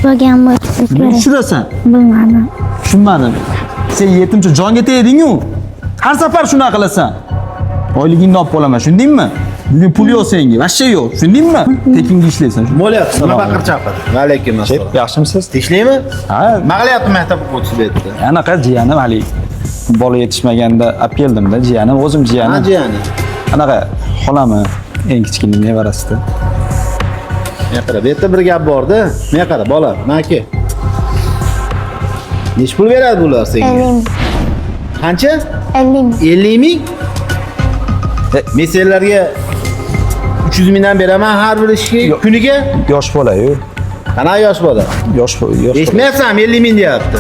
Bo'lgan bo'lsa Nima kerak. tushirasan? Bilmadim. Tushunmadim. Sen yetimcha jonga tegding-ku. Har safar shunaqa qilasan. Oyligingni olib qolaman, tushundingmi? Bugun pul yo'q senga, vashcha yo'q, tushundingmi? Tekinga ishlaysan. Bo'lyapti. Nima baqir chaqir? Va alaykum assalom. Yaxshimisiz? Tinchlikmi? Ha, Nima qilyapti maktab o'quvchisi bu yerda? anaqa jiyanim hali bola yetishmaganda olib keldim-da, jiyanim, o'zim jiyanim. Ha, jiyani. Anaqa xolami eng kichkina nevarasida. Men qara, bu yerda bir gap bor-da. Men qara, bola, maki. Nech pul beradi bular senga? 50. Qancha? 50. 50 ming? Men senlarga 300 mingdan beraman har bir ishga kuniga. Yosh bola-yu. Qanaqa yosh bola? Yosh bola. Eshitmayapsan, 50 ming deyapti.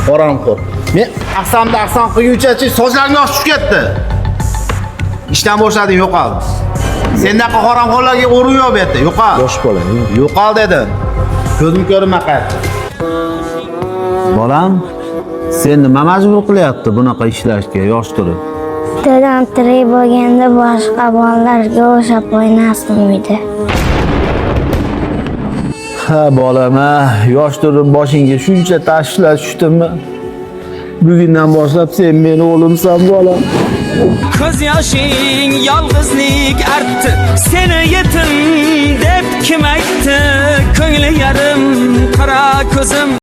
Qorong'u. Men aqsamda aqsam qilguncha sochlarimga yosh tushib ketdi. Ishdan boshladim, yo'qol. Sendaqa qorong'ularga o'rin yo'q bu yerda, yo'qol. Yosh bola-yu. Yo'qol dedim. Ko'zim ko'rinmaqay. Bolam, sen nima majbur qilyapti bunaqa ishlashga yosh turib? Dadam tirik bo'lganda boshqa bolalarga o'xshab o'ynasdim uyda. Ha bolam, yosh turib boshingga shuncha tashvishlar tushdimi? Bugundan boshlab sen meni o'g'limsan bolam. Ko'z yoshing yolg'izlik artdi, seni yetim deb kim aytdi? Ko'ngli yarim qara ko'zim